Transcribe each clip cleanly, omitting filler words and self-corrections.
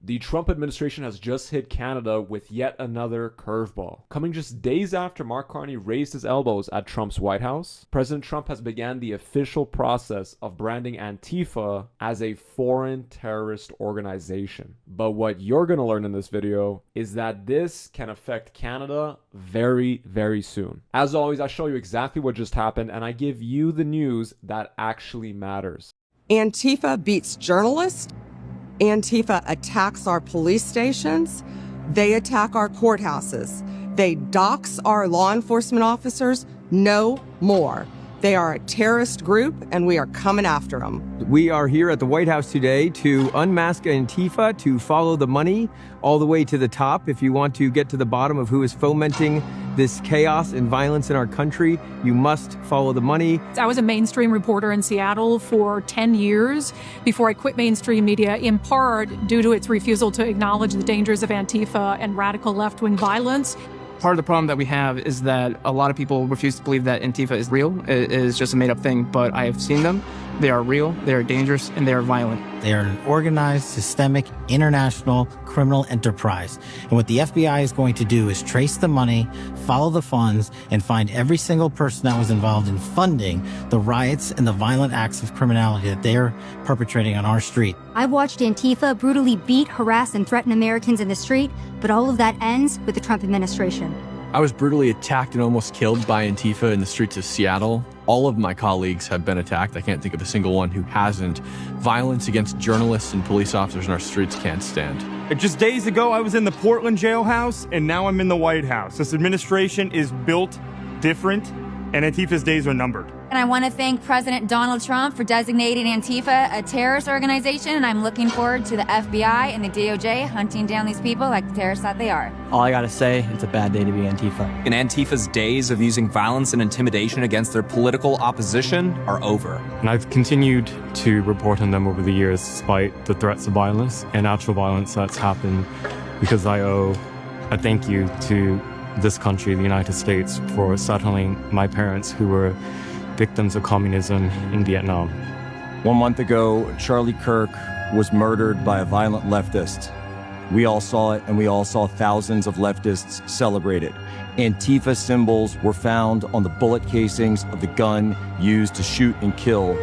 The Trump administration has just hit Canada with yet another curveball. Coming just days after Mark Carney raised his elbows at Trump's White House, President Trump has began the official process of branding Antifa as a foreign terrorist organization. But what you're going to learn in this video is that this can affect Canada very, very soon. As always, I show you exactly what just happened and I give you the news that actually matters. Antifa beats journalists. Antifa attacks our police stations. They attack our courthouses. They dox our law enforcement officers. No more. They are a terrorist group, and we are coming after them. We are here at the White House today to unmask Antifa, to follow the money all the way to the top. If you want to get to the bottom of who is fomenting this chaos and violence in our country, you must follow the money. I was a mainstream reporter in Seattle for 10 years before I quit mainstream media, in part due to its refusal to acknowledge the dangers of Antifa and radical left-wing violence. Part of the problem that we have is that a lot of people refuse to believe that Antifa is real. It is just a made-up thing, but I have seen them. They are real, they are dangerous, and they are violent. They are an organized, systemic, international criminal enterprise. And what the FBI is going to do is trace the money, follow the funds, and find every single person that was involved in funding the riots and the violent acts of criminality that they are perpetrating on our street. I've watched Antifa brutally beat, harass, and threaten Americans in the street, but all of that ends with the Trump administration. I was brutally attacked and almost killed by Antifa in the streets of Seattle. All of my colleagues have been attacked. I can't think of a single one who hasn't. Violence against journalists and police officers in our streets can't stand. Just days ago, I was in the Portland jailhouse, and now I'm in the White House. This administration is built different, and Antifa's days are numbered. And I want to thank President Donald Trump for designating Antifa a terrorist organization, and I'm looking forward to the FBI and the DOJ hunting down these people like the terrorists that they are. All I gotta say, it's a bad day to be Antifa. And Antifa's days of using violence and intimidation against their political opposition are over. And I've continued to report on them over the years despite the threats of violence and actual violence that's happened, because I owe a thank you to this country, the United States, for settling my parents who were victims of communism in Vietnam. 1 month ago, Charlie Kirk was murdered by a violent leftist. We all saw it, and we all saw thousands of leftists celebrate it. Antifa symbols were found on the bullet casings of the gun used to shoot and kill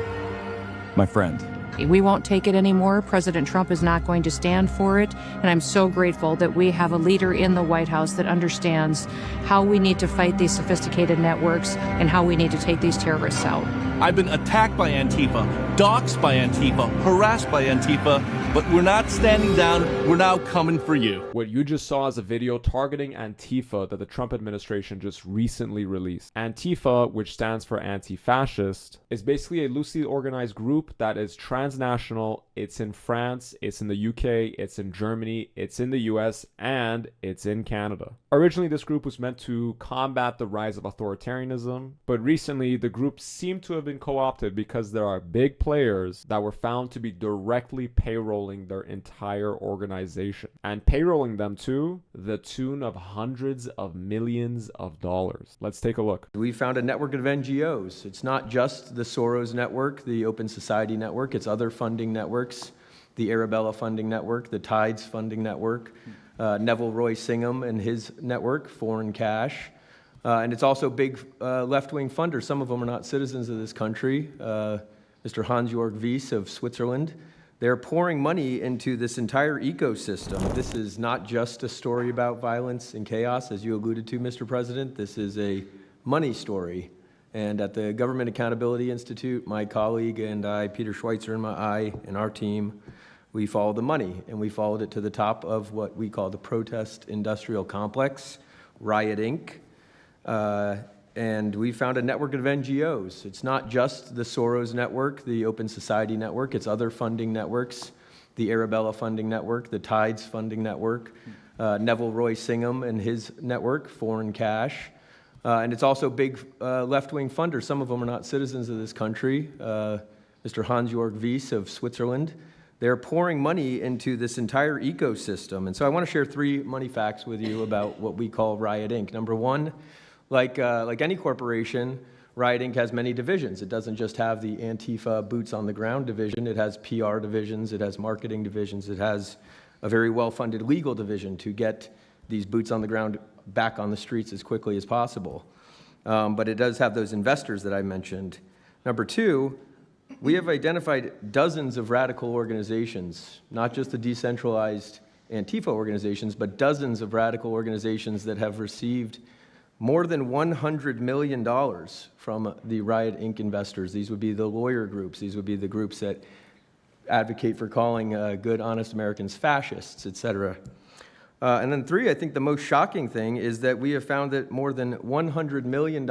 my friend. We won't take it anymore. President Trump is not going to stand for it. And I'm so grateful that we have a leader in the White House that understands how we need to fight these sophisticated networks and how we need to take these terrorists out. I've been attacked by Antifa, doxxed by Antifa, harassed by Antifa, but we're not standing down. We're now coming for you. What you just saw is a video targeting Antifa that the Trump administration just recently released. Antifa, which stands for anti-fascist, is basically a loosely organized group that is transnational. It's in France, it's in the UK, it's in Germany, it's in the US, and it's in Canada. Originally, this group was meant to combat the rise of authoritarianism, but recently the group seemed to have been co-opted because there are big players that were found to be directly payrolling their entire organization, and payrolling them to the tune of hundreds of millions of dollars. Let's take a look. We found a network of NGOs. It's not just the Soros network, the Open Society network, it's other funding networks, the Arabella funding network, the Tides funding network, Neville Roy Singham and his network, Foreign Cash. And it's also big left-wing funders. Some of them are not citizens of this country. Mr. Hans-Jörg Wyss of Switzerland. They're pouring money into this entire ecosystem. This is not just a story about violence and chaos, as you alluded to, Mr. President. This is a money story. And at the Government Accountability Institute, my colleague and I, Peter Schweitzer and our team, we followed the money, and we followed it to the top of what we call the protest industrial complex, Riot-Inc. And we found a network of NGOs. It's not just the Soros network, the Open Society network, it's other funding networks, the Arabella funding network, the Tides funding network, Neville Roy Singham and his network, Foreign Cash. And it's also big left-wing funders. Some of them are not citizens of this country. Mr. Hans-Jörg Wyss of Switzerland. They're pouring money into this entire ecosystem. And so I want to share 3 money facts with you about what we call Riot-Inc. Number one, like any corporation, Riot-Inc. has many divisions. It doesn't just have the Antifa boots on the ground division. It has PR divisions. It has marketing divisions. It has a very well-funded legal division to get these boots on the ground back on the streets as quickly as possible. But it does have those investors that I mentioned. Number two, we have identified dozens of radical organizations, not just the decentralized Antifa organizations, but dozens of radical organizations that have received more than $100 million from the Riot-Inc. investors. These would be the lawyer groups. These would be the groups that advocate for calling good, honest Americans fascists, et cetera. And then three, I think the most shocking thing is that we have found that more than $100 million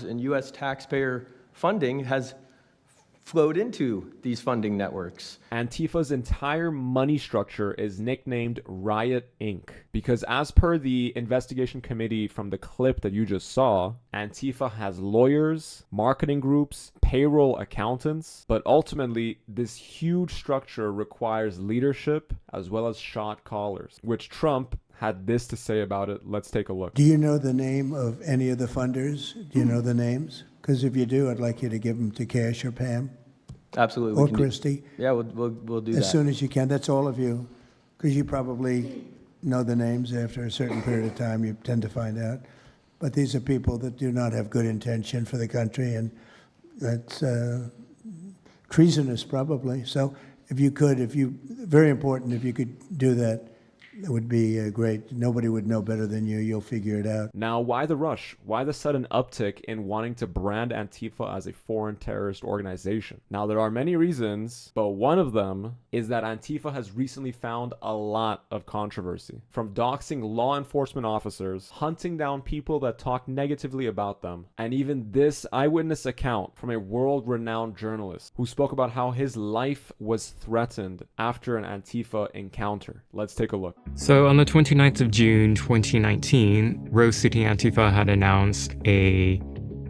in U.S. taxpayer funding has flowed into these funding networks. Antifa's entire money structure is nicknamed Riot-Inc. because as per the investigation committee from the clip that you just saw, Antifa has lawyers, marketing groups, payroll accountants, but ultimately this huge structure requires leadership as well as shot callers, which Trump had this to say about it. Let's take a look. Do you know the name of any of the funders? Do you know the names? Because if you do, I'd like you to give them to Cash or Pam. Absolutely. Or Christy. Yeah, we'll do that. As soon as you can. That's all of you. Because you probably know the names after a certain period of time. You tend to find out. But these are people that do not have good intention for the country. And that's treasonous, probably. So if you could, very important, if you could do that, it would be great. Nobody would know better than you. You'll figure it out. Now, why the rush? Why the sudden uptick in wanting to brand Antifa as a foreign terrorist organization? Now, there are many reasons, but one of them is that Antifa has recently found a lot of controversy. From doxing law enforcement officers, hunting down people that talk negatively about them, and even this eyewitness account from a world-renowned journalist who spoke about how his life was threatened after an Antifa encounter. Let's take a look. So on the 29th of June 2019, Rose City Antifa had announced a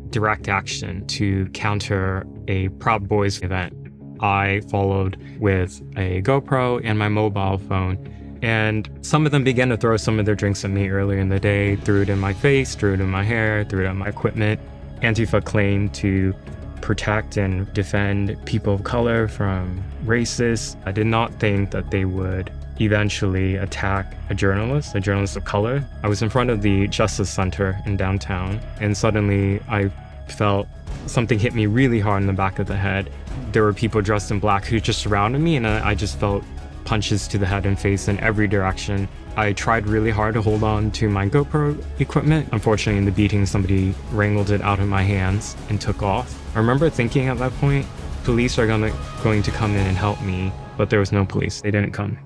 direct action to counter a Proud Boys event. I followed with a GoPro and my mobile phone, and some of them began to throw some of their drinks at me earlier in the day, threw it in my face, threw it in my hair, threw it at my equipment. Antifa claimed to protect and defend people of color from racists. I did not think that they would eventually attack a journalist of color. I was in front of the Justice Center in downtown, and suddenly I felt something hit me really hard in the back of the head. There were people dressed in black who just surrounded me, and I just felt punches to the head and face in every direction. I tried really hard to hold on to my GoPro equipment. Unfortunately, in the beating, somebody wrangled it out of my hands and took off. I remember thinking at that point, police are going to come in and help me, but there was no police. They didn't come.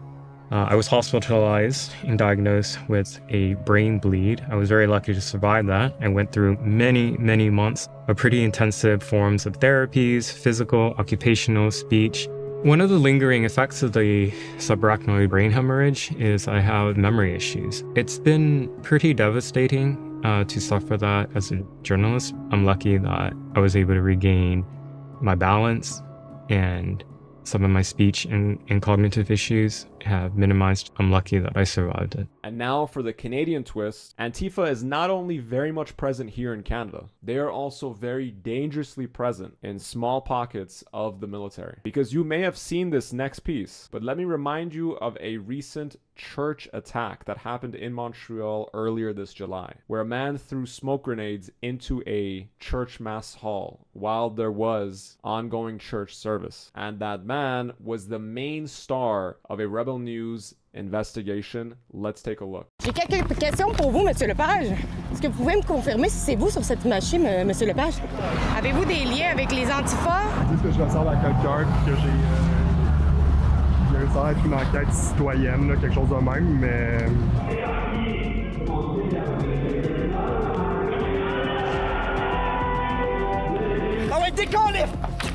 I was hospitalized and diagnosed with a brain bleed. I was very lucky to survive that. I went through many, many months of pretty intensive forms of therapies, physical, occupational, speech. One of the lingering effects of the subarachnoid brain hemorrhage is I have memory issues. It's been pretty devastating to suffer that as a journalist. I'm lucky that I was able to regain my balance, and some of my speech and cognitive issues have minimized. I'm lucky that I survived it. And now for the Canadian twist, Antifa is not only very much present here in Canada, they are also very dangerously present in small pockets of the military. Because you may have seen this next piece, but let me remind you of a recent church attack that happened in Montreal earlier this July, where a man threw smoke grenades into a church mass hall while there was ongoing church service. And that man was the main star of a Rebel News investigation. Let's take a look. J'ai quelques questions pour vous, Monsieur Lepage. Est-ce que vous pouvez me confirmer si c'est vous sur cette machine, Monsieur Lepage? Avez-vous des liens avec les Antifa? Est-ce que je ressemble à quelqu'un que j'ai réussi à être une enquête citoyenne, là, quelque chose de même, mais... Ah ouais, décollez!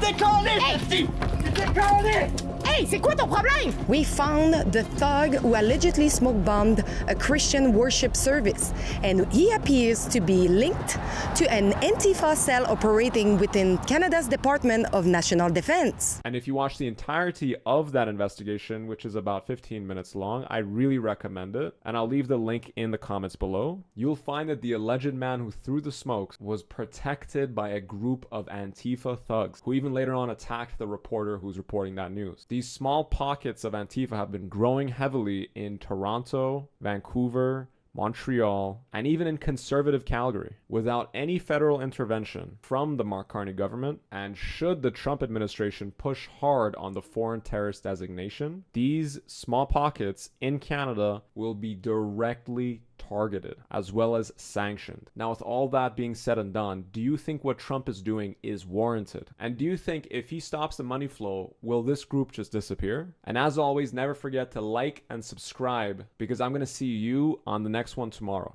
Décollez! Décollez! Hey, c'est quoi ton problème? We found the thug who allegedly smoke bombed a Christian worship service, and he appears to be linked to an Antifa cell operating within Canada's Department of National Defense. And if you watch the entirety of that investigation, which is about 15 minutes long, I really recommend it. And I'll leave the link in the comments below. You'll find that the alleged man who threw the smokes was protected by a group of Antifa thugs, who even later on attacked the reporter who's reporting that news. These small pockets of Antifa have been growing heavily in Toronto, Vancouver, Montreal, and even in conservative Calgary without any federal intervention from the Mark Carney government. And should the Trump administration push hard on the foreign terrorist designation, these small pockets in Canada will be directly targeted as well as sanctioned. Now, with all that being said and done, do you think what Trump is doing is warranted? And do you think if he stops the money flow, will this group just disappear? And as always, never forget to like and subscribe, because I'm going to see you on the next one tomorrow.